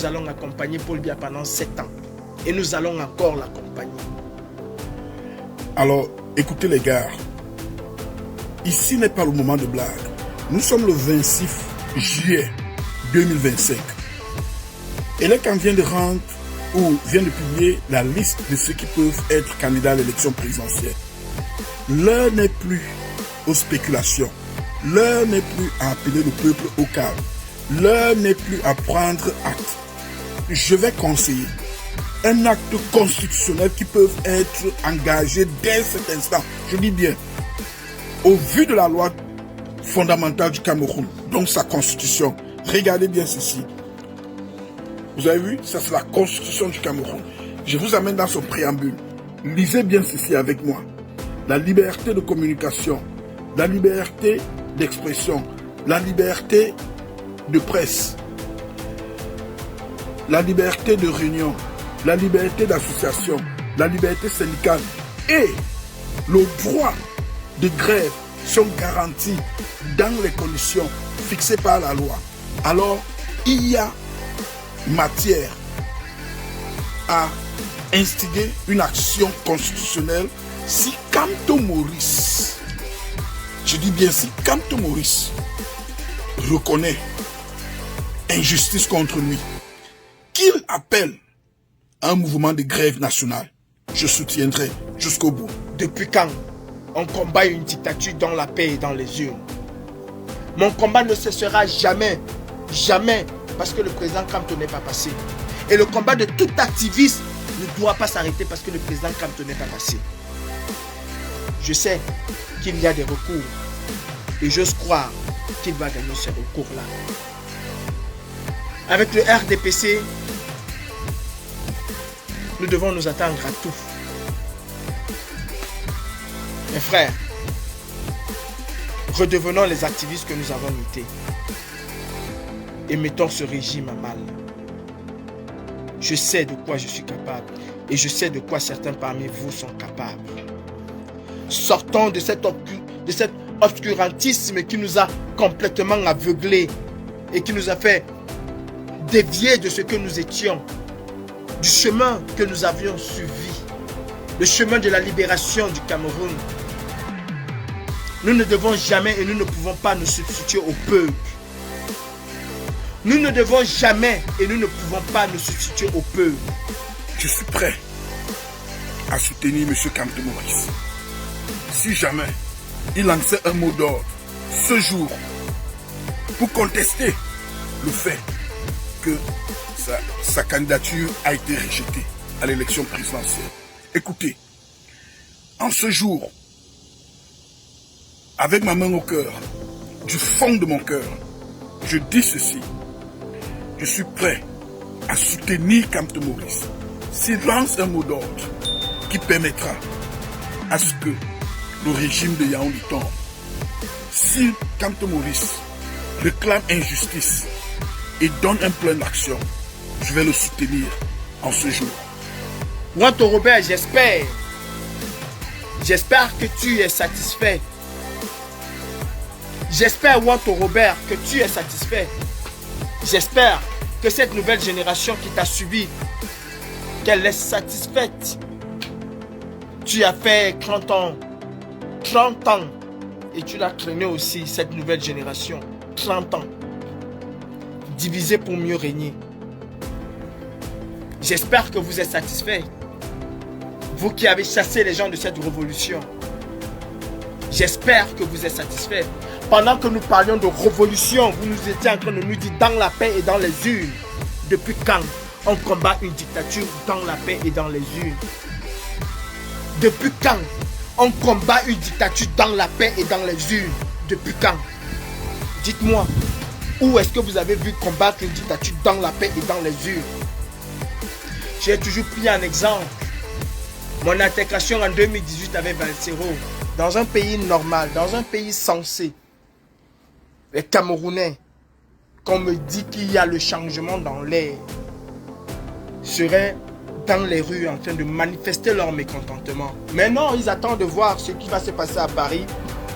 nous allons accompagner Paul Biya pendant 7 ans. Et nous allons encore l'accompagner. Alors, écoutez les gars, ici n'est pas le moment de blague. Nous sommes le 26 juillet 2025. Et là, quand vient de rendre ou vient de publier la liste de ceux qui peuvent être candidats à l'élection présidentielle, l'heure n'est plus aux spéculations. L'heure n'est plus à appeler le peuple au calme. L'heure n'est plus à prendre acte. Je vais conseiller un acte constitutionnel qui peut être engagé dès cet instant. Je dis bien, au vu de la loi fondamentale du Cameroun, donc sa constitution. Regardez bien ceci. Vous avez vu, ça c'est la constitution du Cameroun. Je vous amène dans son préambule. Lisez bien ceci avec moi. La liberté de communication, la liberté d'expression, la liberté de presse, la liberté de réunion, la liberté d'association, la liberté syndicale et le droit de grève sont garantis dans les conditions fixées par la loi. Alors, il y a matière à instiguer une action constitutionnelle si Kamto Maurice, je dis bien si Kamto Maurice reconnaît injustice contre lui, qu'il appelle un mouvement de grève nationale. Je soutiendrai jusqu'au bout. Depuis quand on combat une dictature dans la paix et dans les urnes? Mon combat ne cessera jamais, jamais, parce que le président Kamto n'est pas passé. Et le combat de tout activiste ne doit pas s'arrêter parce que le président Kamto n'est pas passé. Je sais qu'il y a des recours et j'ose croire qu'il va gagner ce recours-là. Avec le RDPC, nous devons nous attendre à tout. Mes frères, redevenons les activistes que nous avons été et mettons ce régime à mal. Je sais de quoi je suis capable et je sais de quoi certains parmi vous sont capables. Sortons de cet obscurantisme qui nous a complètement aveuglés et qui nous a fait dévier de ce que nous étions, du chemin que nous avions suivi, le chemin de la libération du Cameroun. Nous ne devons jamais et nous ne pouvons pas nous substituer au peuple. Nous ne devons jamais et nous ne pouvons pas nous substituer au peuple. Je suis prêt à soutenir M. Kamto Maurice. Si jamais il lançait un mot d'ordre ce jour pour contester le fait que sa candidature a été rejetée à l'élection présidentielle. Écoutez, en ce jour, avec ma main au cœur, du fond de mon cœur, je dis ceci. Je suis prêt à soutenir Kamto Maurice s'il lance un mot d'ordre qui permettra à ce que le régime de Yaoundé tombe. Si Kamto Maurice réclame injustice et donne un plan d'action, je vais le soutenir en ce jour. Wanto Robert, j'espère que tu es satisfait. J'espère, Wanto Robert, que tu es satisfait. J'espère que cette nouvelle génération qui t'a suivi, qu'elle est satisfaite. Tu as fait 30 ans, et tu l'as traîné aussi, cette nouvelle génération. 30 ans. Divisé pour mieux régner. J'espère que vous êtes satisfaits. Vous qui avez chassé les gens de cette révolution. J'espère que vous êtes satisfaits. Pendant que nous parlions de révolution, vous nous étiez en train de nous dire dans la paix et dans les urnes. Depuis quand on combat une dictature dans la paix et dans les urnes? Depuis quand on combat une dictature dans la paix et dans les urnes? Depuis quand? Dites-moi, où est-ce que vous avez vu combattre une dictature dans la paix et dans les urnes? J'ai toujours pris un exemple. Mon intégration en 2018 avec Valsero, dans un pays normal, dans un pays sensé, les Camerounais, qu'on me dit qu'il y a le changement dans l'air, seraient dans les rues en train de manifester leur mécontentement. Mais non, ils attendent de voir ce qui va se passer à Paris,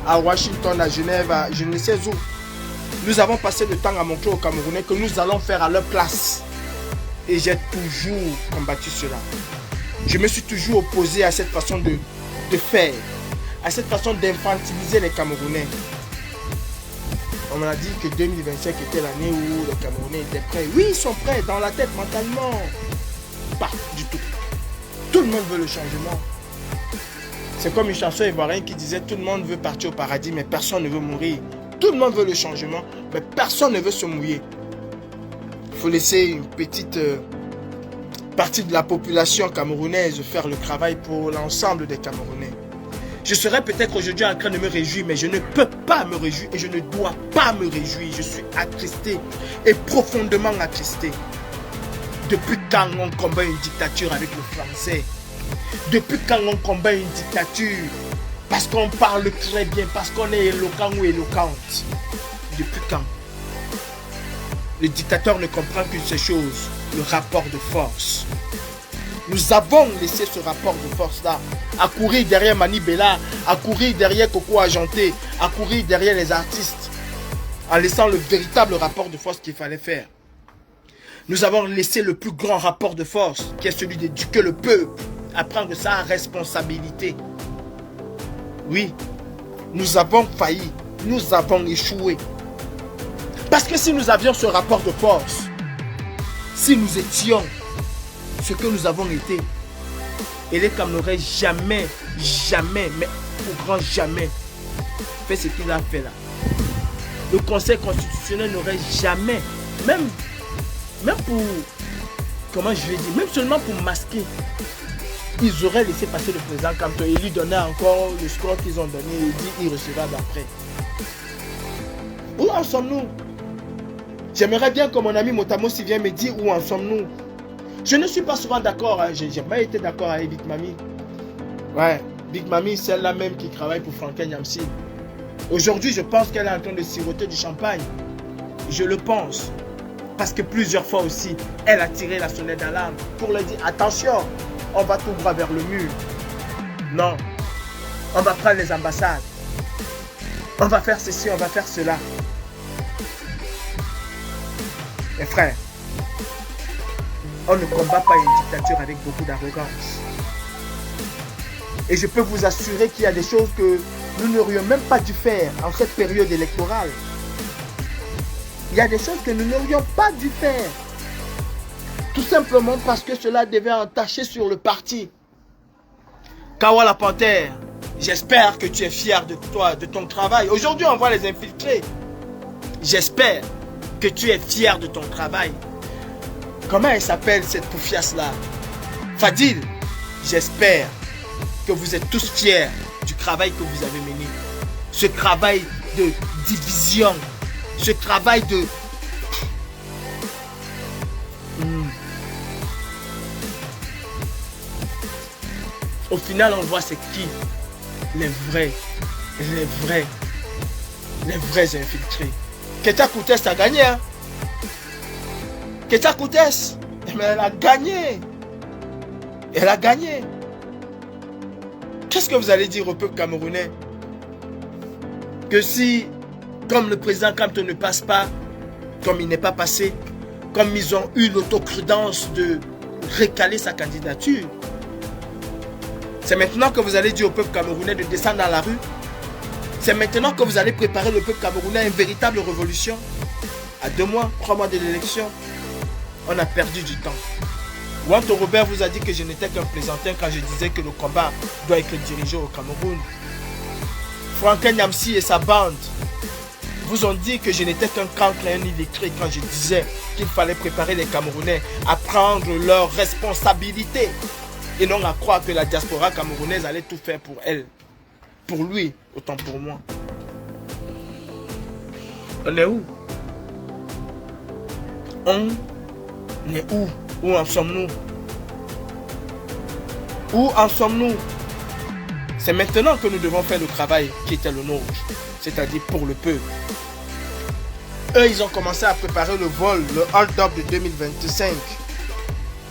à Washington, à Genève, à je ne sais où. Nous avons passé le temps à montrer aux Camerounais que nous allons faire à leur place. Et j'ai toujours combattu cela. Je me suis toujours opposé à cette façon de faire, à cette façon d'infantiliser les Camerounais. On m'a dit que 2025 était l'année où les Camerounais étaient prêts. Oui, ils sont prêts dans la tête, mentalement. Pas du tout. Tout le monde veut le changement. C'est comme une chanson ivoirienne qui disait tout le monde veut partir au paradis, mais personne ne veut mourir. Tout le monde veut le changement, mais personne ne veut se mouiller. Il faut laisser une petite partie de la population camerounaise faire le travail pour l'ensemble des Camerounais. Je serais peut-être aujourd'hui en train de me réjouir, mais je ne peux pas me réjouir et je ne dois pas me réjouir. Je suis attristé et profondément attristé. Depuis quand on combat une dictature avec le français? Depuis quand on combat une dictature parce qu'on parle très bien, parce qu'on est éloquent ou éloquente? Depuis quand? Le dictateur ne comprend qu'une seule chose, le rapport de force. Nous avons laissé ce rapport de force-là à courir derrière Mani Bella, à courir derrière Coco Agenté, à courir derrière les artistes, en laissant le véritable rapport de force qu'il fallait faire. Nous avons laissé le plus grand rapport de force, qui est celui d'éduquer le peuple, à prendre sa responsabilité. Oui, nous avons failli, nous avons échoué. Parce que si nous avions ce rapport de force, si nous étions ce que nous avons été, Elekam n'aurait jamais, mais au grand jamais, fait ce qu'il a fait là. Le Conseil constitutionnel n'aurait jamais, même pour, comment je vais dire, même seulement pour masquer, ils auraient laissé passer le président Kamto et lui donner encore le score qu'ils ont donné et dit irrecevable après. Où en sommes-nous? J'aimerais bien que mon ami Motamo s'y vienne me dire où en sommes-nous. Je ne suis pas souvent d'accord, hein. J'ai jamais été d'accord avec Big Mami. Ouais, Big Mami, celle-là même qui travaille pour Franklin Nyamsi. Aujourd'hui, je pense qu'elle est en train de siroter du champagne. Je le pense. Parce que plusieurs fois aussi, elle a tiré la sonnette d'alarme pour leur dire attention, on va tout droit vers le mur. Non, on va prendre les ambassades. On va faire ceci, on va faire cela. Mes frères, on ne combat pas une dictature avec beaucoup d'arrogance. Et je peux vous assurer qu'il y a des choses que nous n'aurions même pas dû faire en cette période électorale. Il y a des choses que nous n'aurions pas dû faire. Tout simplement parce que cela devait entacher sur le parti. Kawa la Panthère, j'espère que tu es fier de toi, de ton travail. Aujourd'hui, on voit les infiltrés. J'espère que tu es fier de ton travail. Comment elle s'appelle cette poufiasse-là? Fadil, j'espère que vous êtes tous fiers du travail que vous avez mené. Ce travail de division, ce travail de... Au final, on voit c'est qui les vrais infiltrés. Ketia Koutès a gagné, hein? Ketia Koutès, mais elle a gagné. Elle a gagné. Qu'est-ce que vous allez dire au peuple camerounais? Que si, comme le président Kamto ne passe pas, comme il n'est pas passé, comme ils ont eu l'autocrudence de recaler sa candidature, c'est maintenant que vous allez dire au peuple camerounais de descendre dans la rue? C'est maintenant que vous allez préparer le peuple camerounais à une véritable révolution? À 2 mois, 3 mois de l'élection, on a perdu du temps. Wanto Robert vous a dit que je n'étais qu'un plaisantin quand je disais que le combat doit être dirigé au Cameroun. Franklin Nyamsi et sa bande vous ont dit que je n'étais qu'un cancre et un illettré quand je disais qu'il fallait préparer les Camerounais à prendre leurs responsabilités et non à croire que la diaspora camerounaise allait tout faire pour elle. Pour lui, autant pour moi. On est où? On est où? Où en sommes-nous? Où en sommes-nous? C'est maintenant que nous devons faire le travail qui était le nôtre, c'est-à-dire pour le peuple. Eux, ils ont commencé à préparer le vol, le hold-up de 2025,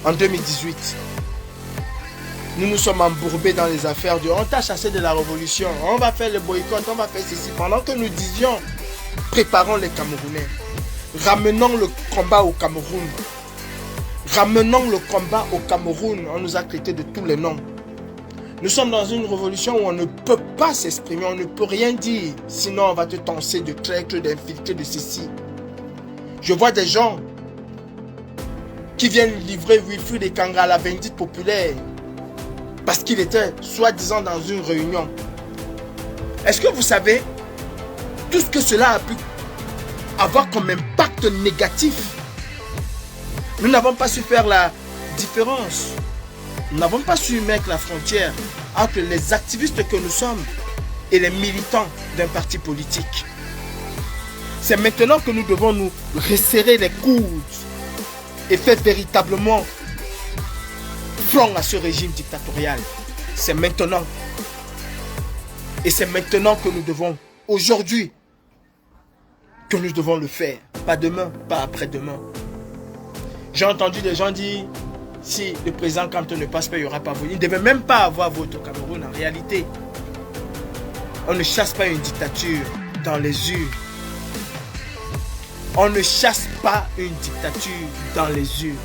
en 2018. Nous nous sommes embourbés dans les affaires de on t'a chassé de la révolution, on va faire le boycott, on va faire ceci. Pendant que nous disions, préparons les Camerounais, ramenons le combat au Cameroun, Ramenons le combat au Cameroun. On nous a traités de tous les noms. Nous sommes dans une révolution où on ne peut pas s'exprimer, on ne peut rien dire. Sinon, on va te tancer de traître, d'infiltrer, de ceci. Je vois des gens qui viennent livrer Wilfried Ekanga à la vindicte populaire parce qu'il était soi-disant dans une réunion. Est-ce que vous savez tout ce que cela a pu avoir comme impact négatif? Nous n'avons pas su faire la différence. Nous n'avons pas su mettre la frontière entre les activistes que nous sommes et les militants d'un parti politique. C'est maintenant que nous devons nous resserrer les coudes et faire véritablement front à ce régime dictatorial. C'est maintenant. Et c'est maintenant que nous devons, aujourd'hui, que nous devons le faire. Pas demain, pas après-demain. J'ai entendu des gens dire, si le président Kamto ne passe pas, il n'y aura pas vote. Il ne devait même pas avoir vote au Cameroun en réalité. On ne chasse pas une dictature dans les urnes. On ne chasse pas une dictature dans les urnes.